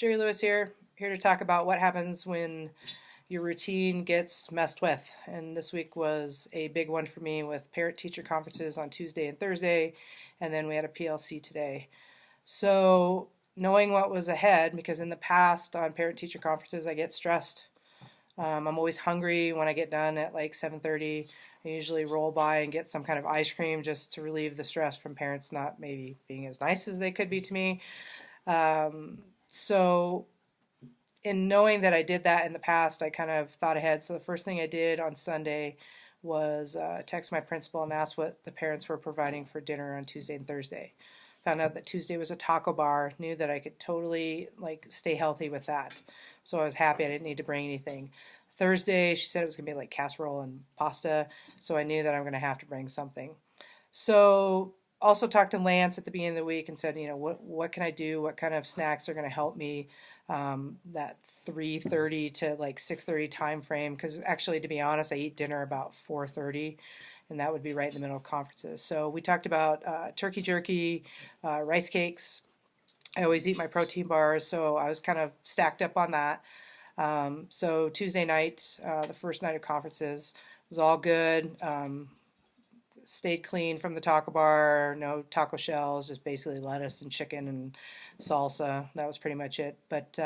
Shari Lewis here to talk about what happens when your routine gets messed with. And this week was a big one for me with parent-teacher conferences on Tuesday and Thursday, and then we had a PLC today. So knowing what was ahead, because in the past on parent-teacher conferences I get stressed. I'm always hungry when I get done at like 7:30. I usually roll by and get some kind of ice cream just to relieve the stress from parents not maybe being as nice as they could be to me. So in knowing that I did that in the past, I kind of thought ahead. So the first thing I did on Sunday was text my principal and ask what the parents were providing for dinner on Tuesday and Thursday. Found out that Tuesday was a taco bar, knew that I could totally like stay healthy with that. So I was happy I didn't need to bring anything. Thursday, she said it was going to be like casserole and pasta, so I knew that I'm going to have to bring something. So also talked to Lance at the beginning of the week and said, you know, what can I do? What kind of snacks are going to help me that 3:30 to like 6:30 time frame? Because actually, to be honest, I eat dinner about 4:30, and that would be right in the middle of conferences. So we talked about turkey jerky, rice cakes. I always eat my protein bars, so I was kind of stacked up on that. So Tuesday night, the first night of conferences, was all good. Stayed clean from the taco bar, no taco shells, just basically lettuce and chicken and salsa. That was pretty much it. But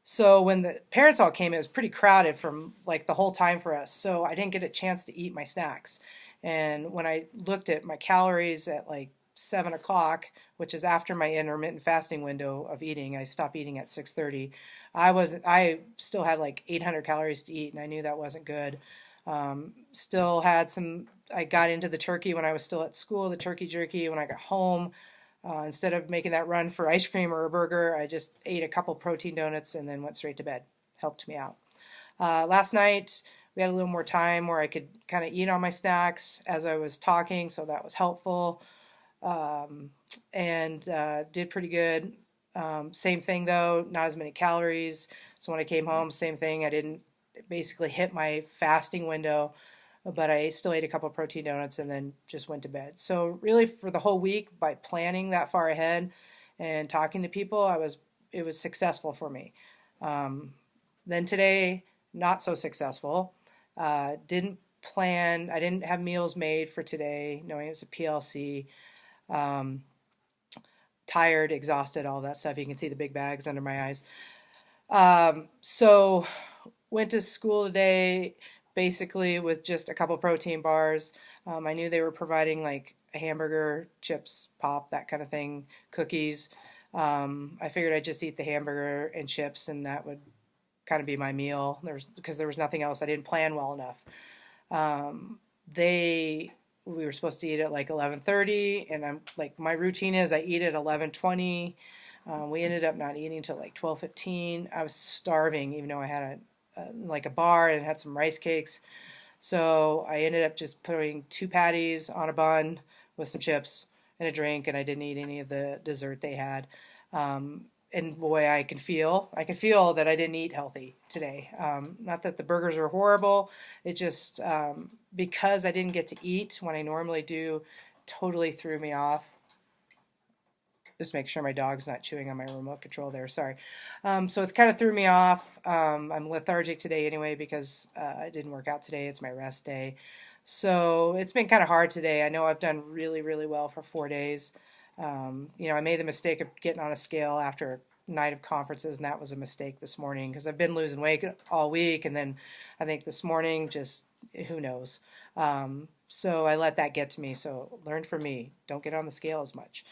so when the parents all came, it was pretty crowded from like the whole time for us. So I didn't get a chance to eat my snacks. And when I looked at my calories at like 7 o'clock, which is after my intermittent fasting window of eating, I stopped eating at 6:30. I still had like 800 calories to eat, and I knew that wasn't good. Still had some. I got into the turkey when I was still at school, the turkey jerky. When I got home, instead of making that run for ice cream or a burger, I just ate a couple protein donuts and then went straight to bed. Helped me out. Last night, we had a little more time where I could kind of eat on my snacks as I was talking, so that was helpful. And did pretty good. Same thing though, not as many calories. So when I came home, same thing. I didn't basically hit my fasting window, but I still ate a couple of protein donuts and then just went to bed. So really for the whole week, by planning that far ahead and talking to people, it was successful for me. Then today, not so successful. Didn't plan, I didn't have meals made for today, knowing it was a PLC. Tired, exhausted, all that stuff. You can see the big bags under my eyes. So went to school today basically with just a couple protein bars. I knew they were providing like a hamburger, chips, pop, that kind of thing, cookies. I figured I'd just eat the hamburger and chips, and that would kind of be my meal. Because there was nothing else. I didn't plan well enough. We were supposed to eat at like 11:30, and I'm like, my routine is I eat at 11:20. We ended up not eating until like 12:15. I was starving, even though I had like a bar and had some rice cakes. So I ended up just putting 2 patties on a bun with some chips and a drink, and I didn't eat any of the dessert they had. And boy, I can feel that I didn't eat healthy today. Not that the burgers were horrible. It just, because I didn't get to eat when I normally do, totally threw me off. Just make sure my dog's not chewing on my remote control there, sorry. So it kind of threw me off. I'm lethargic today anyway because I didn't work out today. It's my rest day. So it's been kind of hard today. I know I've done really, really well for 4 days. I made the mistake of getting on a scale after a night of conferences, and that was a mistake this morning because I've been losing weight all week, and then I think this morning, just who knows. So I let that get to me. So learn from me. Don't get on the scale as much.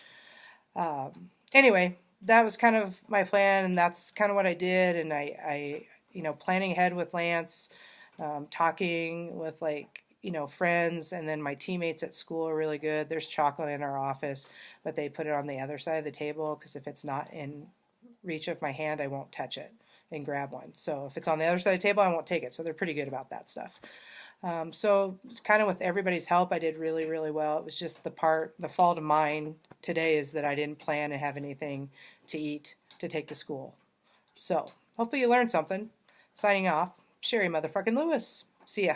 Anyway, that was kind of my plan, and that's kind of what I did. And I planning ahead with Lance, talking with friends, and then my teammates at school are really good. There's chocolate in our office, but they put it on the other side of the table because if it's not in reach of my hand, I won't touch it and grab one. So if it's on the other side of the table, I won't take it. So they're pretty good about that stuff. So kind of with everybody's help, I did really, really well. It was just the fault of mine today is that I didn't plan to have anything to eat to take to school. So hopefully you learned something. Signing off, Shari motherfucking Lewis. See ya.